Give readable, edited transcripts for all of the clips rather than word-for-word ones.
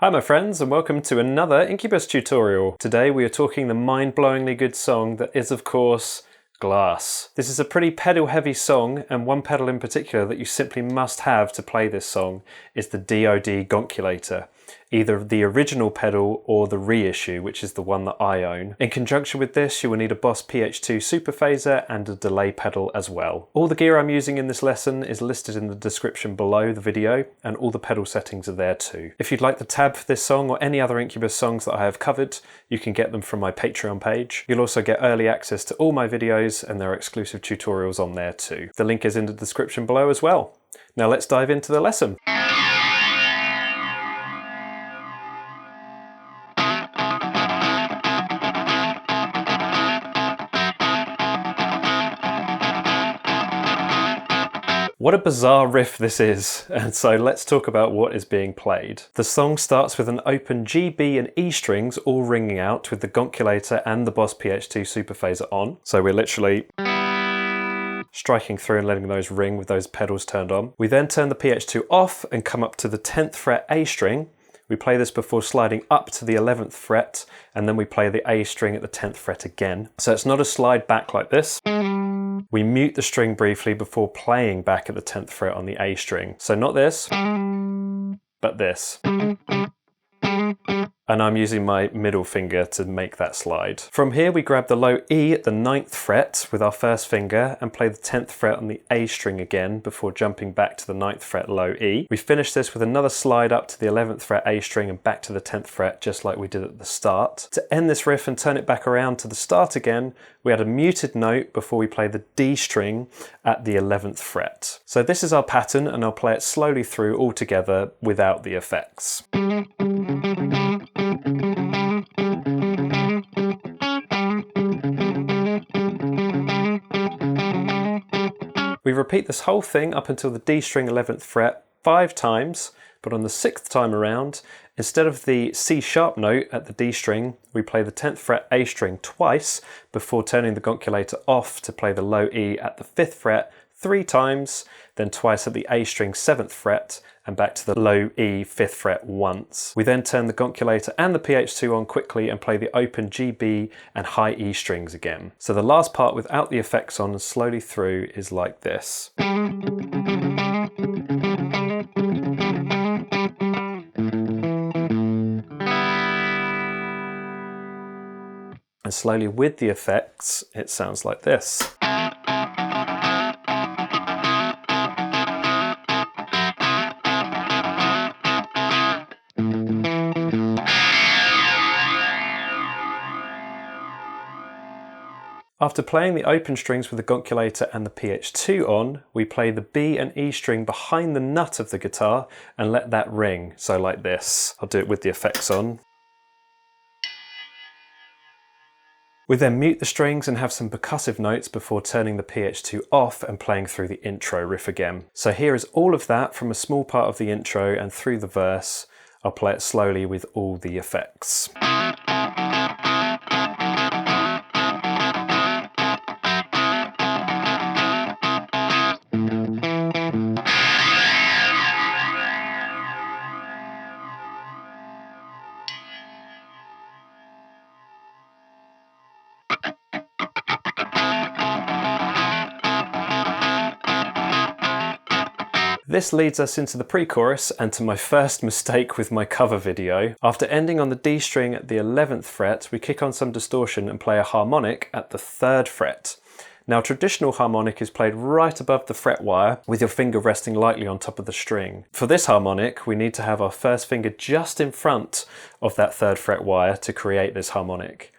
Hi my friends, and welcome to another Incubus tutorial. Today we are talking the mind-blowingly good song that is, of course, Glass. This is a pretty pedal-heavy song, and one pedal in particular that you simply must have to play this song is the DOD Gonkulator. Either the original pedal or the reissue, which is the one that I own. In conjunction with this, you will need a Boss PH2 super phaser and a delay pedal as well. All the gear I'm using in this lesson is listed in the description below the video, and all the pedal settings are there too. If you'd like the tab for this song or any other Incubus songs that I have covered, you can get them from my Patreon page. You'll also get early access to all my videos, and there are exclusive tutorials on there too. The link is in the description below as well. Now let's dive into the lesson. What a bizarre riff this is, and so let's talk about what is being played. The song starts with an open G, B and E strings all ringing out with the Gonkulator and the Boss PH2 super phaser on. So we're literally striking through and letting those ring with those pedals turned on. We then turn the PH2 off and come up to the 10th fret A string. We play this before sliding up to the 11th fret, and then we play the A string at the 10th fret again. So it's not a slide back like this. We mute the string briefly before playing back at the 10th fret on the A string. So not this, but this. And I'm using my middle finger to make that slide. From here we grab the low E at the 9th fret with our first finger and play the 10th fret on the A string again before jumping back to the 9th fret low E. We finish this with another slide up to the 11th fret A string and back to the 10th fret just like we did at the start. To end this riff and turn it back around to the start again, we add a muted note before we play the D string at the 11th fret. So this is our pattern, and I'll play it slowly through all together without the effects. We repeat this whole thing up until the D string 11th fret 5 times, but on the 6th time around, instead of the C sharp note at the D string, we play the 10th fret A string twice before turning the Gonkulator off to play the low E at the 5th fret 3 times, then twice at the A string 7th fret, and back to the low E 5th fret once. We then turn the Gonkulator and the PH2 on quickly and play the open G, B and high E strings again. So the last part without the effects on and slowly through is like this. And slowly with the effects, it sounds like this. After playing the open strings with the Gonkulator and the PH2 on, we play the B and E string behind the nut of the guitar and let that ring, so like this. I'll do it with the effects on. We then mute the strings and have some percussive notes before turning the PH2 off and playing through the intro riff again. So here is all of that from a small part of the intro and through the verse. I'll play it slowly with all the effects. This leads us into the pre-chorus and to my first mistake with my cover video. After ending on the D string at the 11th fret, we kick on some distortion and play a harmonic at the 3rd fret. Now, traditional harmonic is played right above the fret wire with your finger resting lightly on top of the string. For this harmonic, we need to have our first finger just in front of that 3rd fret wire to create this harmonic.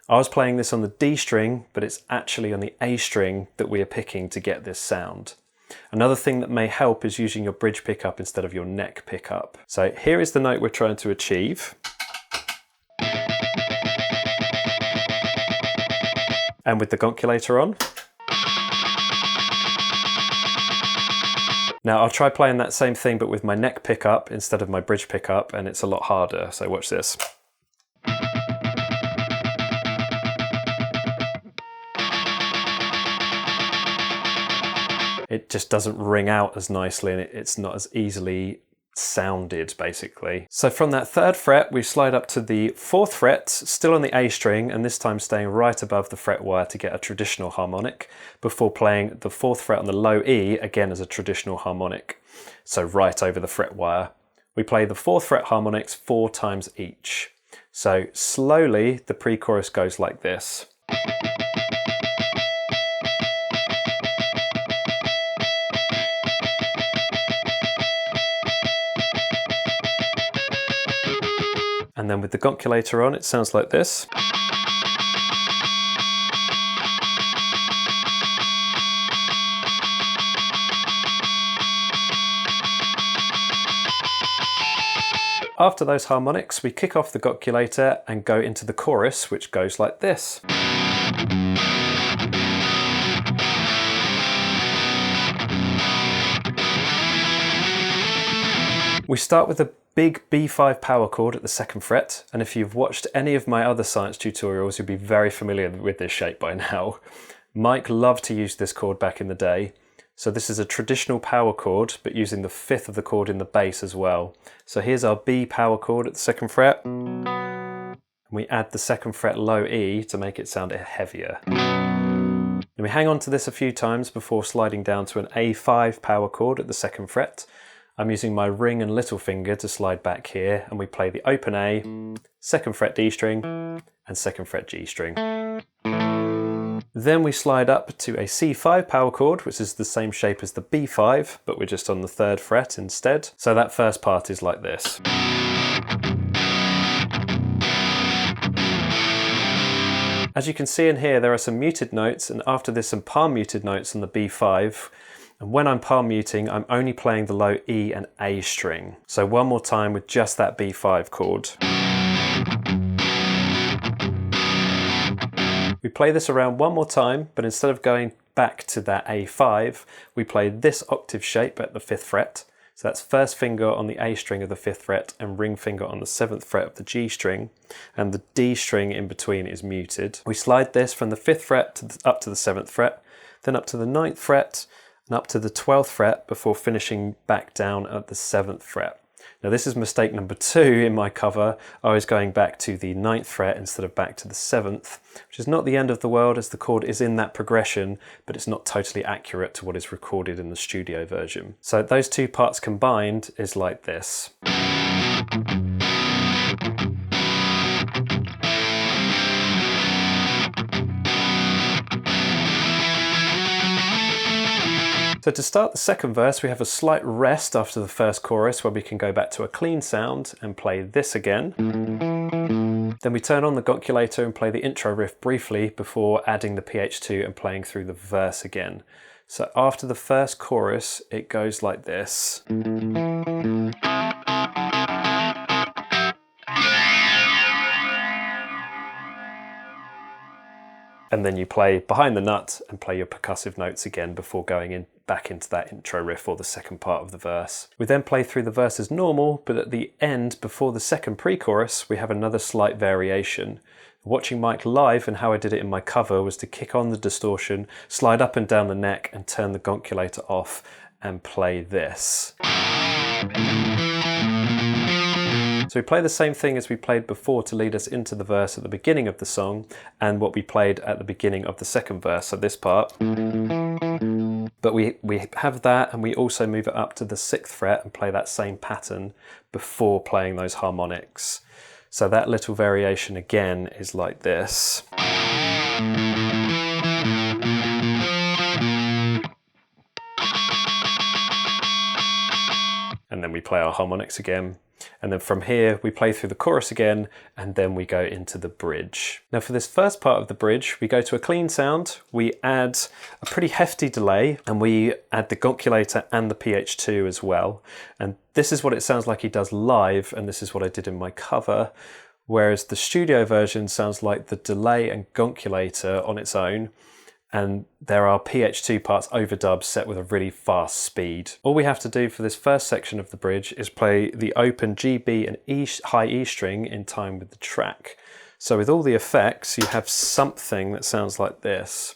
I was playing this on the D string, but it's actually on the A string that we are picking to get this sound. Another thing that may help is using your bridge pickup instead of your neck pickup. So here is the note we're trying to achieve. And with the Gonkulator on. Now I'll try playing that same thing but with my neck pickup instead of my bridge pickup, and it's a lot harder, so watch this. it just doesn't ring out as nicely, and it's not as easily sounded, basically. So from that 3rd fret, we slide up to the 4th fret, still on the A string, and this time staying right above the fret wire to get a traditional harmonic, before playing the 4th fret on the low E, again as a traditional harmonic. So right over the fret wire. We play the 4th fret harmonics 4 times each. So slowly, the pre-chorus goes like this. And then with the Gonkulator on, it sounds like this. After those harmonics, we kick off the Gonkulator and go into the chorus, which goes like this. We start with a big B5 power chord at the 2nd fret, and if you've watched any of my other science tutorials, you'll be very familiar with this shape by now. Mike loved to use this chord back in the day. So this is a traditional power chord, but using the 5th of the chord in the bass as well. So here's our B power chord at the 2nd fret. And we add the 2nd fret low E to make it sound heavier. And we hang on to this a few times before sliding down to an A5 power chord at the 2nd fret. I'm using my ring and little finger to slide back here, and we play the open A, 2nd fret D string, and 2nd fret G string. Then we slide up to a C5 power chord, which is the same shape as the B5, but we're just on the 3rd fret instead. So that first part is like this. As you can see in here, there are some muted notes, and after this some palm muted notes on the B5. And when I'm palm muting, I'm only playing the low E and A string. So one more time with just that B5 chord. We play this around one more time, but instead of going back to that A5, we play this octave shape at the 5th fret. So that's 1st finger on the A string of the 5th fret and ring finger on the 7th fret of the G string, and the D string in between is muted. We slide this from the 5th fret up to the 7th fret, then up to the 9th fret, and up to the 12th fret before finishing back down at the 7th fret. Now this is mistake number 2 in my cover. I was going back to the 9th fret instead of back to the 7th, which is not the end of the world as the chord is in that progression, but it's not totally accurate to what is recorded in the studio version. So those 2 parts combined is like this. So to start the 2nd verse, we have a slight rest after the 1st chorus where we can go back to a clean sound and play this again. Then we turn on the Gonkulator and play the intro riff briefly before adding the PH2 and playing through the verse again. So after the 1st chorus, it goes like this. And then you play behind the nut and play your percussive notes again before going back into that intro riff or the 2nd part of the verse. We then play through the verse as normal, but at the end, before the 2nd pre-chorus, we have another slight variation. Watching Mike live and how I did it in my cover was to kick on the distortion, slide up and down the neck and turn the Gonkulator off and play this. So we play the same thing as we played before to lead us into the verse at the beginning of the song and what we played at the beginning of the 2nd verse, so this part. But we have that, and we also move it up to the 6th fret and play that same pattern before playing those harmonics. So that little variation again is like this. And then we play our harmonics again. And then from here, we play through the chorus again, and then we go into the bridge. Now for this first part of the bridge, we go to a clean sound, we add a pretty hefty delay, and we add the Gonkulator and the PH2 as well. And this is what it sounds like he does live, and this is what I did in my cover. Whereas the studio version sounds like the delay and Gonkulator on its own, and there are PH2 parts overdubs set with a really fast speed. All we have to do for this first section of the bridge is play the open G, B and E, high E string in time with the track. So with all the effects, you have something that sounds like this.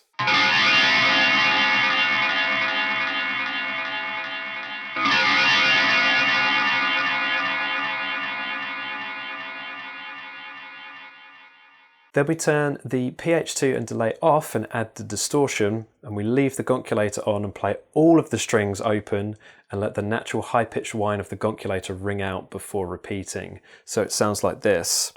Then we turn the PH2 and delay off and add the distortion, and we leave the Gonkulator on and play all of the strings open and let the natural high-pitched whine of the Gonkulator ring out before repeating. So it sounds like this.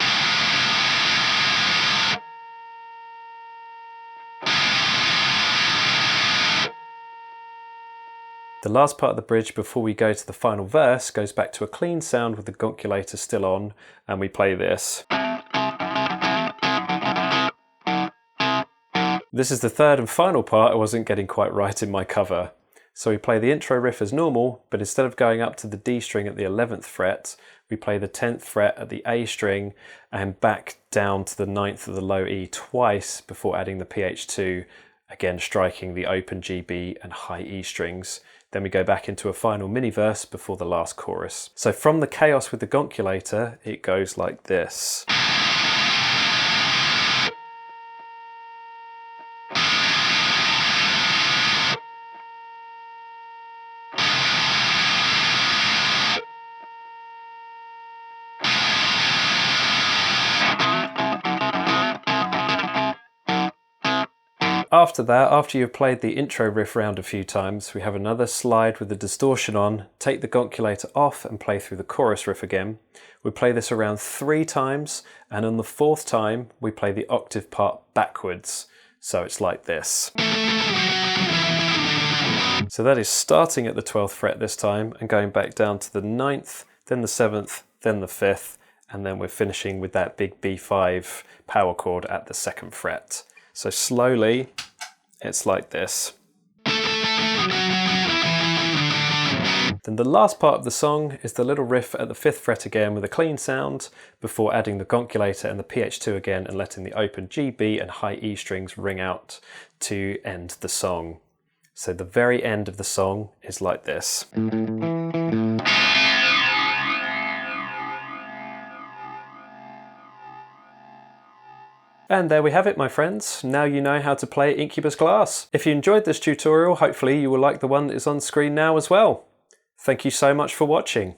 The last part of the bridge before we go to the final verse goes back to a clean sound with the Gonkulator still on, and we play this. This is the third and final part I wasn't getting quite right in my cover. So we play the intro riff as normal, but instead of going up to the D string at the 11th fret, we play the 10th fret at the A string and back down to the 9th of the low E twice before adding the PH2, again striking the open G, B and high E strings. Then we go back into a final mini verse before the last chorus. So from the chaos with the Gonkulator, it goes like this. After that, after you've played the intro riff round a few times, we have another slide with the distortion on, take the Gonkulator off and play through the chorus riff again. We play this around 3 times, and on the 4th time, we play the octave part backwards. So it's like this. So that is starting at the 12th fret this time and going back down to the 9th, then the 7th, then the 5th, and then we're finishing with that big B5 power chord at the 2nd fret. So slowly, it's like this. Then the last part of the song is the little riff at the 5th fret again with a clean sound before adding the Gonkulator and the PH2 again and letting the open G, B and high E strings ring out to end the song. So the very end of the song is like this. And there we have it, my friends. Now you know how to play Incubus Glass. If you enjoyed this tutorial, hopefully you will like the one that is on screen now as well. Thank you so much for watching.